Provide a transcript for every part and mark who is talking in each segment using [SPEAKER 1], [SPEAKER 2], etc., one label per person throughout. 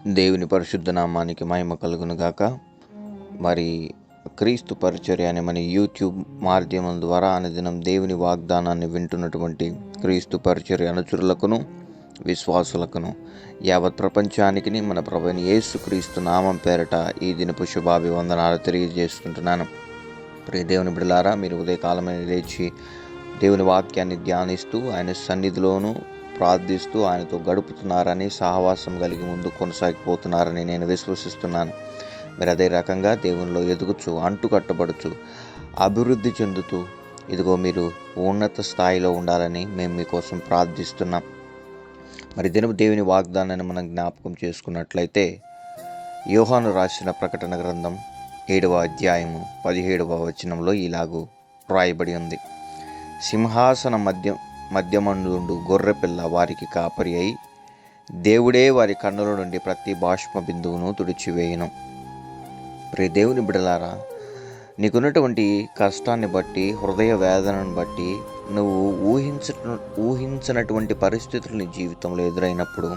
[SPEAKER 1] దేవుని పరిశుద్ధ నామానికి మహిమ కలుగును గాక. మరి క్రీస్తు పరిచర్య అనే మన యూట్యూబ్ మాధ్యమం ద్వారా అనుదినం దేవుని వాగ్దానాన్ని వింటున్నటువంటి క్రీస్తు పరిచర్య అనుచరులకును విశ్వాసులకును యావత్ ప్రపంచానికి మన ప్రభువైన యేసు క్రీస్తు నామం పేరట ఈ దినపు శుభాభివందనాలు తెలియజేసుకుంటున్నాను. ప్రియ దేవుని బిడ్డలారా, మీరు ఉదయకాలమైన లేచి దేవుని వాక్యాన్ని ధ్యానిస్తూ ఆయన సన్నిధిలోనూ ప్రార్థిస్తూ ఆయనతో గడుపుతున్నారని, సహవాసం కలిగి ముందు కొనసాగిపోతున్నారని నేను విశ్వసిస్తున్నాను. మీరు అదే రకంగా దేవునిలో ఎదుగుచు, అంటుకట్టబడుచు, అభివృద్ధి చెందుతూ ఇదిగో మీరు ఉన్నత స్థాయిలో ఉండాలని మేము మీకోసం ప్రార్థిస్తున్నాం. మరి దేవుని వాగ్దానాన్ని మనం జ్ఞాపకం చేసుకున్నట్లయితే యోహాను రాసిన ప్రకటన గ్రంథం 7వ అధ్యాయము 17వ వచనంలో ఇలాగూ రాయబడి ఉంది. సింహాసన మధ్యమందుండు గొర్రెపిల్ల వారికి కాపరి అయి దేవుడే వారి కన్నుల నుండి ప్రతి బాష్ప బిందువును తుడిచివేయును. ప్రియ దేవుని బిడలారా, నీకున్నటువంటి కష్టాన్ని బట్టి, హృదయ వేదనను బట్టి, నువ్వు ఊహించినటువంటి పరిస్థితులు నీ జీవితంలో ఎదురైనప్పుడు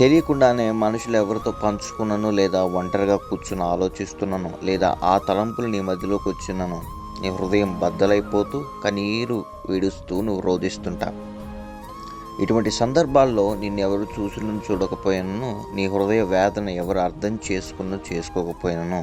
[SPEAKER 1] తెలియకుండానే మనుషులు ఎవరితో పంచుకున్నాను, లేదా ఒంటరిగా కూర్చుని ఆలోచిస్తున్నాను, లేదా ఆ తలంపులు నీ మధ్యలోకి వచ్చినాను, నీ హృదయం బద్దలైపోతూ కన్నీరు విడుస్తూ నువ్వు రోధిస్తుంటా. ఇటువంటి సందర్భాల్లో నిన్ను ఎవరు చూడకపోయినను, నీ హృదయ వేదన ఎవరు అర్థం చేసుకోకపోయినను,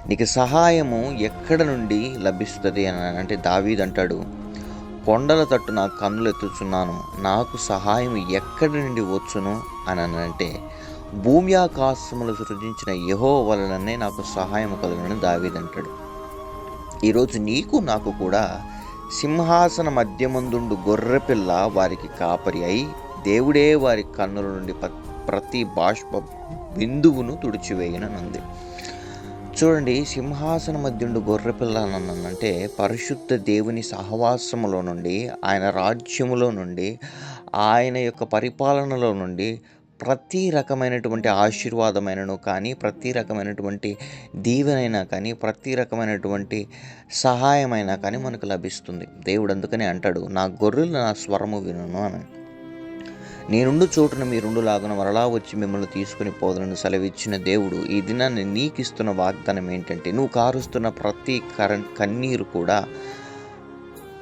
[SPEAKER 1] నీకు సహాయము ఎక్కడ నుండి లభిస్తుంది అని అంటే దావీదు అంటాడు, కొండల తట్టు నా కన్నులు ఎత్తుచున్నాను, నాకు సహాయం ఎక్కడి నుండి వచ్చును అని అంటే భూమి ఆకాశములు సృజించిన యెహోవా వలననే నాకు సహాయం కలుగునని దావీదు అంటాడు. ఈరోజు నీకు నాకు కూడా సింహాసన మధ్యమందుండు గొర్రెపిల్ల వారికి కాపరి అయి దేవుడే వారి కన్నుల నుండి ప్రతి బాష్ప బిందువును తుడిచివేయనుంది. చూడండి, సింహాసన మధ్యుండు గొర్రెపిల్ల అంటే పరిశుద్ధ దేవుని సహవాసములో నుండి, ఆయన రాజ్యములో నుండి, ఆయన యొక్క పరిపాలనలో నుండి ప్రతి రకమైనటువంటి ఆశీర్వాదమైనను కానీ, ప్రతి రకమైనటువంటి దీవెనైనా కానీ, ప్రతి రకమైనటువంటి సహాయమైనా కానీ మనకు లభిస్తుంది. దేవుడు అందుకనే అంటాడు, నా గొర్రెలు నా స్వరము వినును అని. నేనుండు చోటున మీరుండు లాగున మరలా వచ్చి మిమ్మల్ని తీసుకుని పోదనని సెలవిచ్చిన దేవుడు ఈ దినాన్ని నీకు ఇస్తున్న వాగ్దానం ఏంటంటే, నువ్వు కారుస్తున్న ప్రతి కన్నీరు కూడా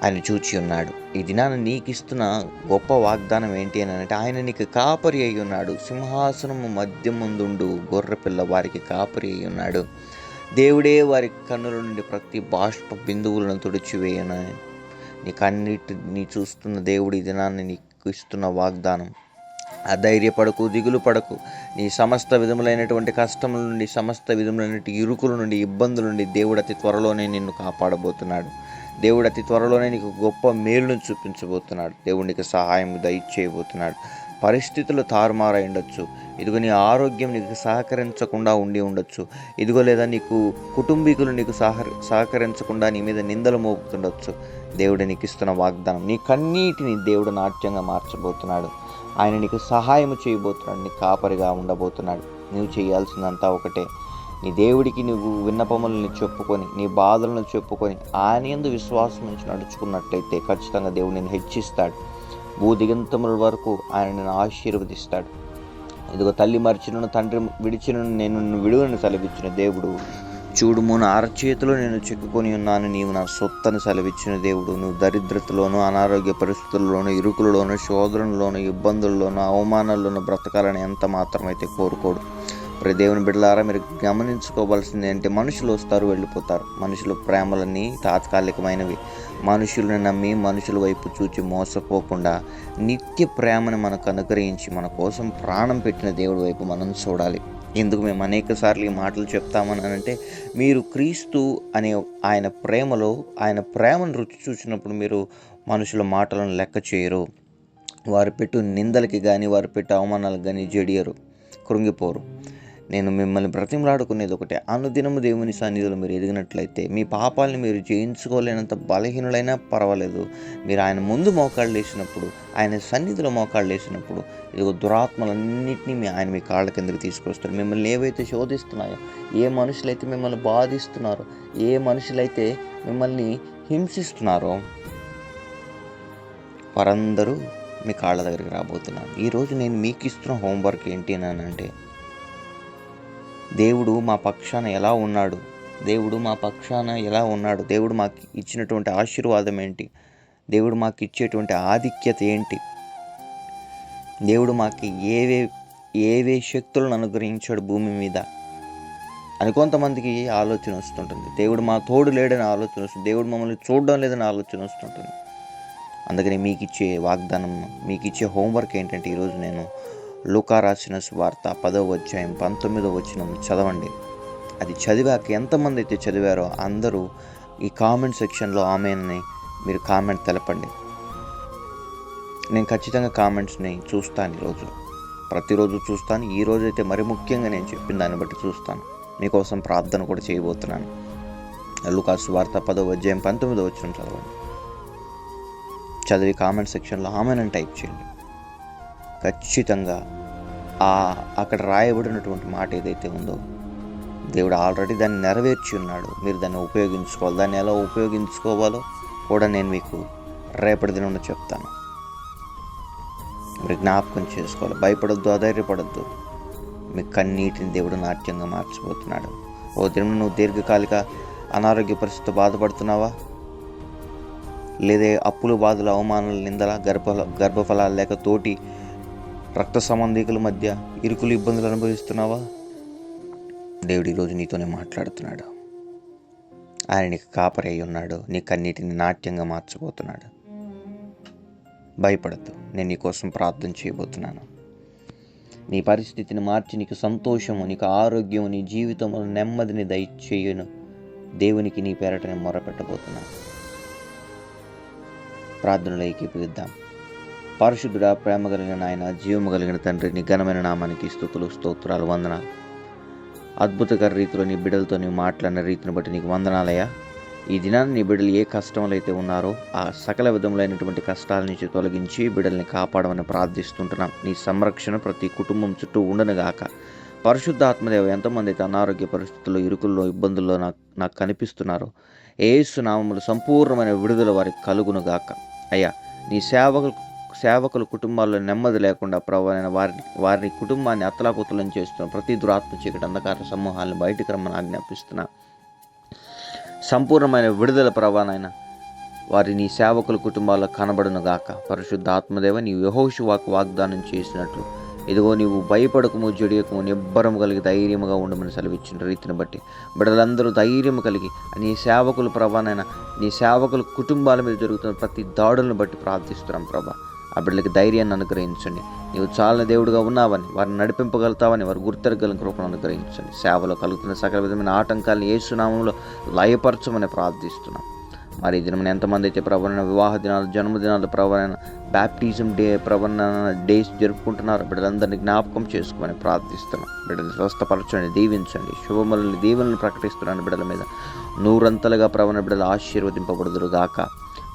[SPEAKER 1] ఆయన చూచి ఉన్నాడు. ఈ దినాన్ని నీకు ఇస్తున్న గొప్ప వాగ్దానం ఏంటి అని అంటే, ఆయన నీకు కాపరి అయి ఉన్నాడు. సింహాసనము మధ్య ముందుండు గొర్రెపిల్ల వారికి కాపరి అయి ఉన్నాడు. దేవుడే వారి కన్నుల నుండి ప్రతి బాష్ప బిందువులను తుడిచివేయనని నీ కన్నిటిని చూస్తున్న దేవుడు ఈ దినాన్ని నీకు ఇస్తున్న వాగ్దానం. అధైర్యపడకు, దిగులు పడకు. నీ సమస్త విధములైనటువంటి కష్టముల నుండి, సమస్త విధములైనటువంటి ఇరుకుల నుండి, ఇబ్బందుల నుండి దేవుడు అతి త్వరలోనే నిన్ను కాపాడబోతున్నాడు. దేవుడు అతి త్వరలోనే నీకు గొప్ప మేలును చూపించబోతున్నాడు. దేవుడు నీకు సహాయం దయచేయబోతున్నాడు. పరిస్థితులు తారుమారై ఉండొచ్చు. ఇదిగో నీ ఆరోగ్యం నీకు సహకరించకుండా ఉండి ఉండొచ్చు. ఇదిగో లేదా నీకు కుటుంబీకులు నీకు సహకరించకుండా నీ మీద నిందలు మోపుతుండొచ్చు. దేవుడు నీకు ఇస్తున్న వాగ్దానం, నీ కన్నీటిని దేవుడు నాట్యంగా మార్చబోతున్నాడు. ఆయన నీకు సహాయం చేయబోతున్నాడు, నీ కాపరిగా ఉండబోతున్నాడు. నువ్వు చేయాల్సిందంతా ఒకటే, నీ దేవుడికి నువ్వు విన్నపములను చెప్పుకొని, నీ బాధలను చెప్పుకొని, ఆయన యందు విశ్వాసం నుంచి నడుచుకున్నట్లయితే ఖచ్చితంగా దేవుడు నిన్ను హెచ్చిస్తాడు. భూదిగంతముల వరకు ఆయన నిన్ను ఆశీర్వదిస్తాడు. ఇదిగో తల్లి మరిచినను, తండ్రి విడిచినను నేను నిన్ను విడువని సెలవిచ్చిన దేవుడు, చూడుము నా అరచేతిలో నేను చిక్కుకొని ఉన్నాను, నీవు నా సొత్తను సెలవిచ్చిన దేవుడు. నువ్వు దరిద్రతలోను, అనారోగ్య పరిస్థితుల్లోనూ, ఇరుకులలోను, శోధనలోను, ఇబ్బందుల్లోనూ, అవమానాల్లోనూ బ్రతకాలని ఎంత మాత్రమైతే కోరుకోడు. ప్రతి దేవుని బిడ్డలారా, మీరు గమనించుకోవాల్సింది ఏంటంటే, మనుషులు వస్తారు, వెళ్ళిపోతారు. మనుషుల ప్రేమలన్నీ తాత్కాలికమైనవి. మనుషులను నమ్మి, మనుషుల వైపు చూచి మోసపోకుండా నిత్య ప్రేమను మనకు అనుగ్రహించి మన కోసం ప్రాణం పెట్టిన దేవుడి వైపు మనం చూడాలి. ఎందుకు మేము అనేక సార్లు ఈ మాటలు చెప్తామని అంటే, మీరు క్రీస్తు అనే ఆయన ప్రేమలో, ఆయన ప్రేమను రుచి చూసినప్పుడు మీరు మనుషుల మాటలను లెక్క చేయరు. వారు పెట్టు నిందలకి కానీ, వారు పెట్టు అవమానాలకు కానీ జడియరు, కృంగిపోరు. నేను మిమ్మల్ని బ్రతిమలాడుకునేది ఒకటే, అనుదినము దేవుని సన్నిధిలో మీరు ఎదిగినట్లయితే, మీ పాపాలని మీరు జయించుకోలేనంత బలహీనులైనా పర్వాలేదు, మీరు ఆయన ముందు మోకాళ్ళు వేసినప్పుడు, ఆయన సన్నిధిలో మోకాళ్ళు వేసినప్పుడు, ఇదిగో దురాత్మలన్నింటినీ ఆయన మీ కాళ్ళ కిందకి తీసుకొస్తారు. మిమ్మల్ని ఏవైతే శోధిస్తున్నాయో, ఏ మనుషులైతే మిమ్మల్ని బాధిస్తున్నారో, ఏ మనుషులైతే మిమ్మల్ని హింసిస్తున్నారో, వారందరూ మీ కాళ్ళ దగ్గరికి రాబోతున్నాను. ఈరోజు నేను మీకు ఇస్తున్న హోంవర్క్ ఏంటి అని అంటే, దేవుడు మా పక్షాన ఎలా ఉన్నాడు, దేవుడు మా పక్షాన ఎలా ఉన్నాడు, దేవుడు మాకు ఇచ్చినటువంటి ఆశీర్వాదం ఏంటి, దేవుడు మాకు ఇచ్చేటువంటి ఆధిక్యత ఏంటి, దేవుడు మాకు ఏవే శక్తులను అనుగ్రహించాడు భూమి మీద అని కొంతమందికి ఆలోచన వస్తుంటుంది. దేవుడు మా తోడు లేడని ఆలోచన వస్తుంది, దేవుడు మమ్మల్ని చూడడం లేదని ఆలోచన వస్తుంటుంది. అందుకని మీకు ఇచ్చే వాగ్దానం, మీకు ఇచ్చే హోంవర్క్ ఏంటంటే ఈరోజు నేను లూకా రాసిన సువార్త 10వ అధ్యాయం 19వ వచనం చదవండి. అది చదివాక ఎంతమంది అయితే చదివారో అందరూ ఈ కామెంట్ సెక్షన్లో ఆమెని మీరు కామెంట్ తెలపండి. నేను ఖచ్చితంగా కామెంట్స్ని చూస్తాను, ప్రతిరోజు చూస్తాను. ఈరోజు అయితే మరి ముఖ్యంగా నేను చెప్పిన దాన్ని బట్టి చూస్తాను. మీకోసం ప్రార్థన కూడా చేయబోతున్నాను. లూకా సువార్త 10వ అధ్యాయం 19వ వచనం చదవండి. చదివి కామెంట్ సెక్షన్లో ఆమెనని టైప్ చేయండి. ఖచ్చితంగా అక్కడ రాయబడినటువంటి మాట ఏదైతే ఉందో దేవుడు ఆల్రెడీ దాన్ని నెరవేర్చి ఉన్నాడు. మీరు దాన్ని ఉపయోగించుకోవాలి. దాన్ని ఎలా ఉపయోగించుకోవాలో కూడా నేను మీకు రేపటి దినం చెప్తాను. మీరు జ్ఞాపకం చేసుకోవాలి. భయపడొద్దు, అధైర్యపడొద్దు. మీ కన్నీటిని దేవుడు నాట్యంగా మార్చిపోతున్నాడు. ఓ దినం నువ్వు దీర్ఘకాలిక అనారోగ్య పరిస్థితితో బాధపడుతున్నావా, లేదా అప్పులు, బాధలు, అవమానాలు, నిందల, గర్భఫలాలు లేక తోటి రక్త సంబంధికుల మధ్య ఇరుకులు, ఇబ్బందులు అనుభవిస్తున్నావా, దేవుడు ఈరోజు నీతోనే మాట్లాడుతున్నాడు. ఆయన నీకు కాపరి అయి ఉన్నాడు. నీ కన్నీటిని నాట్యంగా మార్చబోతున్నాడు. భయపడద్దు. నేను నీ కోసం ప్రార్థన చేయబోతున్నాను. నీ పరిస్థితిని మార్చి నీకు సంతోషము, నీకు ఆరోగ్యము, నీ జీవితంలో నెమ్మదిని దయచేయను దేవునికి నీ పేరట నేను మొరపెట్టబోతున్నాను. ప్రార్థనలో ఏకీభవిద్దాం. పరిశుద్ధుడా, ప్రేమ కలిగిన ఆయన, జీవము కలిగిన తండ్రి, నీ ఘనమైన నామానికి స్తుతులు, స్తోత్రాలు, వందనాలు. అద్భుతకర రీతిలో నీ బిడ్డలతో నీవు మాట్లాడిన రీతిని బట్టి నీకు వందనాలయ్యా. ఈ దినాన్ని నీ బిడ్డలు ఏ కష్టంలో అయితే ఉన్నారో ఆ సకల విధములైనటువంటి కష్టాల నుంచి తొలగించి బిడ్డల్ని కాపాడమని ప్రార్థిస్తుంటున్నాం. నీ సంరక్షణ ప్రతి కుటుంబం చుట్టూ ఉండనుగాక. పరిశుద్ధాత్మదేవ, ఎంతమంది అయితే అనారోగ్య పరిస్థితుల్లో, ఇరుకుల్లో, ఇబ్బందుల్లో నాకు కనిపిస్తున్నారో యేసు నామములో సంపూర్ణమైన విడుదల వారికి కలుగునుగాక. అయ్యా, నీ సేవకుల కుటుంబాల్లో నెమ్మది లేకుండా ప్రభువైన వారి కుటుంబాన్ని అతలాకుతలం చేస్తున్న ప్రతి దురాత్మ చీకటి అంధకార సమూహాలను బయటికి రమ్మని ఆజ్ఞాపిస్తున్నా. సంపూర్ణమైన విడుదల ప్రభానైనా వారి నీ సేవకుల కుటుంబాల్లో కనబడునుగాక. పరిశుద్ధ ఆత్మదేవ, నీ యెహోషువకు వాగ్దానం చేసినట్లు ఇదిగో నీవు భయపడకము, జడియకము, నిబ్బరము కలిగి ధైర్యముగా ఉండమని సెలవిచ్చిన రీతిని బట్టి బిడ్డలందరూ ధైర్యము కలిగి నీ సేవకులు ప్రభానైనా నీ సేవకుల కుటుంబాల మీద జరుగుతున్న ప్రతి దాడులను బట్టి ప్రార్థిస్తున్నాం ప్రభా. ఆ బిడ్డలకి ధైర్యాన్ని అనుగ్రహించండి. నీవు చాలిన దేవుడుగా ఉన్నావని, వారిని నడిపింపగలుగుతావని వారు గుర్తెరగలని కృపను అనుగ్రహించండి. సేవలో కలుగుతున్న సకల విధమైన ఆటంకాలను యేసు నామములో లయపరచమని ప్రార్థిస్తున్నాం. మరి ఈ దినం ఎంతమంది అయితే ప్రవరణ వివాహ దినాలు, జన్మదినాలు, ప్రవరణ బ్యాప్టిజం డే, ప్రవరణ డేస్ జరుపుకుంటున్నారు. బిడ్డలందరినీ జ్ఞాపకం చేసుకోమని ప్రార్థిస్తున్నాం. బిడ్డలు స్వస్థపరచండి, దీవించండి. శుభములని దీవెనలు ప్రకటిస్తున్నాను బిడ్డల మీద. నూరంతలుగా ప్రవరణ బిడ్డలు ఆశీర్వదింపబడుదురుగాక.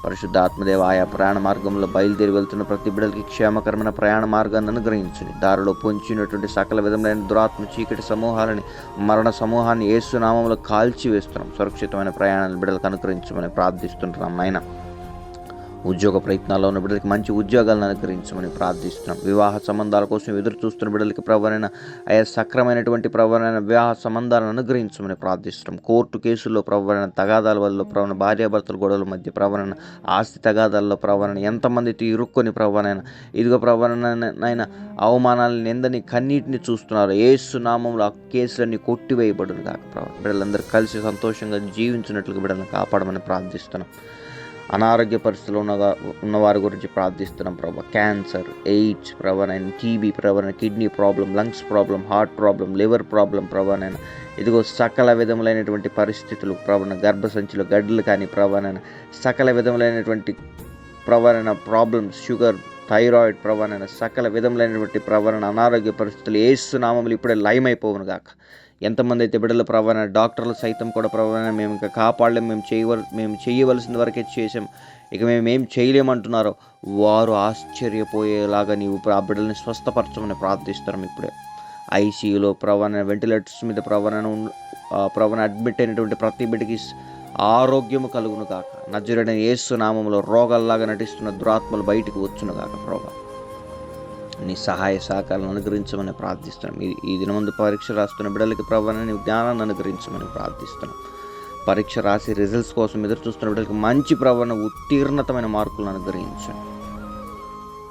[SPEAKER 1] పరిశుద్ధ ఆత్మదేవ, ఆయా ప్రయాణ మార్గంలో బయలుదేరి వెళ్తున్న ప్రతి బిడ్డలకి క్షేమకరమైన ప్రయాణ మార్గాన్ని అనుగ్రహించండి. దారిలో పొంచినటువంటి సకల విధములైన దురాత్మ చీకటి సమూహాలని, మరణ సమూహాన్ని యేసు నామములో కాల్చివేస్తున్నాం. సురక్షితమైన ప్రయాణాలు బిడ్డలకు అనుగ్రహించమని ప్రార్థిస్తుంటున్నాం. నాయన, ఉద్యోగ ప్రయత్నాల్లో ఉన్న బిడ్డలకి మంచి ఉద్యోగాలను అనుగ్రహించమని ప్రార్థిస్తున్నాం. వివాహ సంబంధాల కోసం ఎదురు చూస్తున్న బిడ్డలకి ప్రవరణ ఆయా సక్రమైనటువంటి ప్రవరణ వివాహ సంబంధాలను అనుగ్రహించమని ప్రార్థిస్తున్నాం. కోర్టు కేసుల్లో ప్రవరణ తగాదాల వల్ల ప్రవరణ భార్యాభర్తల గొడవల మధ్య ప్రవరణ ఆస్తి తగాదాల్లో ప్రవరణ ఎంతమందితో ఇరుక్కొని ప్రవరణ ఇదిగో ప్రవరణనైనా అవమానాలను, నిందని, కన్నీటిని చూస్తున్నారు. యేసు నామములో ఆ కేసులన్నీ కొట్టివేయబడును కాక. ప్రవరణ బిడ్డలందరూ కలిసి సంతోషంగా జీవించినట్లుగా బిడ్డలను కాపాడమని ప్రార్థిస్తున్నాం. అనారోగ్య పరిస్థితుల్లో ఉన్న వారి గురించి ప్రార్థిస్తున్నాం ప్రభా. క్యాన్సర్, ఎయిడ్స్ ప్రభానైనా, టీబీ ప్రభానైనా, kidney problem, lungs problem, heart problem, liver problem ప్రభానైనా, ఇదిగో సకల విధములైనటువంటి పరిస్థితులు ప్రభాన, గర్భసంచిలో గడ్డలు కానీ ప్రభానైనా, సకల విధములైనటువంటి ప్రభానైనా ప్రాబ్లమ్స్, షుగర్, థైరాయిడ్ ప్రభానైనా, సకల విధములైనటువంటి ప్రభాన అనారోగ్య పరిస్థితులు యేసు నామములో ఇప్పుడే లయమైపోవును గాక. ఎంతమంది అయితే బిడ్డల ప్రవరణ, డాక్టర్లు సైతం కూడా ప్రవరణ మేము ఇంకా కాపాడలేం, మేము చేయవలసిన వరకే చేసాం, ఇక మేము ఏం చేయలేమంటున్నారో వారు ఆశ్చర్యపోయేలాగా నీవు ఆ బిడ్డల్ని స్వస్థపరచమని ప్రార్థిస్తున్నాం. ఇప్పుడే ఐసీయూలో ప్రవరణ, వెంటిలేటర్స్ మీద ప్రవరణ అడ్మిట్ అయినటువంటి ప్రతి బిడ్డకి ఆరోగ్యము కలుగును కాక. నజరేయుడైన యేసు నామములో రోగాల్లాగా నటిస్తున్న దురాత్మలు బయటికి వచ్చును కాక. ప్రభా, నీ సహాయ సహకారాలను అనుగ్రహించమని ప్రార్థిస్తున్నాం. ఈ దినమందు పరీక్ష రాస్తున్న బిడ్డలకి ప్రభు నీ జ్ఞానాన్ని అనుగ్రహించమని ప్రార్థిస్తున్నాం. పరీక్ష రాసి రిజల్ట్స్ కోసం ఎదురు చూస్తున్న బిడ్డలకి మంచి ప్రవణ ఉత్తీర్ణతమైన మార్కులను అనుగ్రహించండి.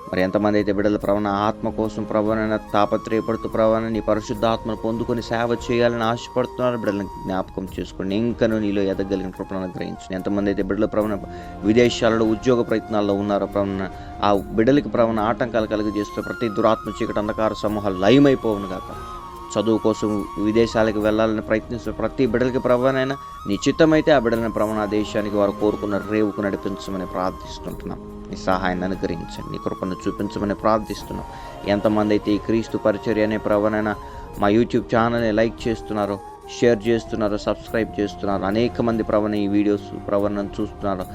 [SPEAKER 1] మరి ఎంతమంది అయితే బిడ్డల ప్రవణ ఆత్మ కోసం ప్రవణ తాపత్రయపడుతూ ప్రవణ నీ పరిశుద్ధాత్మను పొందుకొని సేవ చేయాలని ఆశపడుతున్నారు, బిడ్డలను జ్ఞాపకం చేసుకోండి. ఇంకను నీలో ఎదగలిగిన కృపను అనుగ్రహించండి. ఎంతమంది అయితే బిడ్డల ప్రవణ విదేశాలలో ఉద్యోగ ప్రయత్నాల్లో ఉన్నారో ప్రవణ ఆ బిడ్డలకి ప్రవణ ఆటంకాలు కలిగజేస్తూ ప్రతి దురాత్మ చీకటి అంధకార సమూహాలు లయమైపోవును గాక. చదువు కోసం విదేశాలకు వెళ్ళాలని ప్రయత్నిస్తున్న ప్రతి బిడ్డలకి ప్రవణైనా నిశ్చితమైతే ఆ బిడ్డలను ప్రవణ దేశానికి వారు కోరుకున్న రేవుకు నడిపించమని ప్రార్థిస్తుంటున్నాం. నీ సహాయాన్ని అనుగ్రహించండి, నీ కృపను చూపించమని ప్రార్థిస్తున్నాం. ఎంతమంది అయితే ఈ క్రీస్తు పరిచర్య అనే ప్రవణైనా మా యూట్యూబ్ ఛానల్ని లైక్ చేస్తున్నారో, షేర్ చేస్తున్నారో, సబ్స్క్రైబ్ చేస్తున్నారు, అనేక మంది ప్రవణ ఈ వీడియోస్ ప్రవణను చూస్తున్నారు.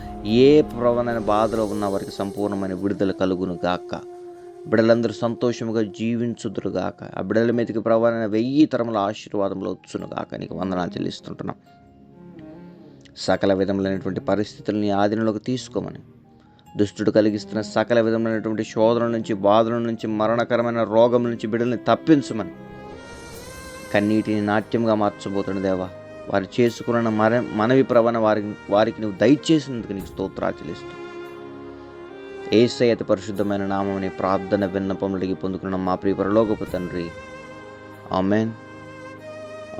[SPEAKER 1] ఏ ప్రవణైన బాధలో ఉన్న వారికి సంపూర్ణమైన విడుదల కలుగును గాక. బిడ్డలందరూ సంతోషముగా జీవించుదురు గాక. ఆ బిడ్డల మీదకి ప్రవణ 1000 తరముల ఆశీర్వాదంలో వచ్చును గాక. నీకు వందనాలు చెల్లిస్తుంటున్నాం. సకల విధములైనటువంటి పరిస్థితుల్ని ఆధీనంలోకి తీసుకోమని, దుష్టుడు కలిగిస్తున్న సకల విధములైనటువంటి శోధనల నుంచి, బాధల నుంచి, మరణకరమైన రోగం నుంచి బిడ్డల్ని తప్పించమని, కన్నీటిని నాట్యంగా మార్చబోతున్న దేవా, వారు చేసుకున్న మనవి ప్రవణ వారికి నువ్వు దయచేసినందుకు నీకు స్తోత్రాలు చెల్లిస్తూ యేసయ్య అతి పరిశుద్ధమైన నామముని ప్రార్థన విన్నపములు అడిగి పొందుకున్న మా ప్రియ పరలోకపు తండ్రి. Amen,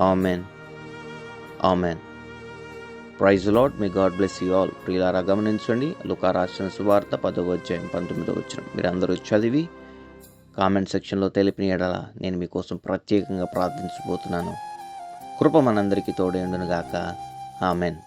[SPEAKER 1] amen, amen. Praise the Lord. May God bless you all. ప్రియులారా గమనించండి, లూకా రాసిన సువార్త 10వ అధ్యాయం 19వ వచనం మీరు అందరూ చదివి కామెంట్ సెక్షన్లో తెలిపిన ఎడల నేను మీకోసం ప్రత్యేకంగా ప్రార్థించబోతున్నాను. కృప మనందరికీ తోడేండును గాక. ఆమెన్.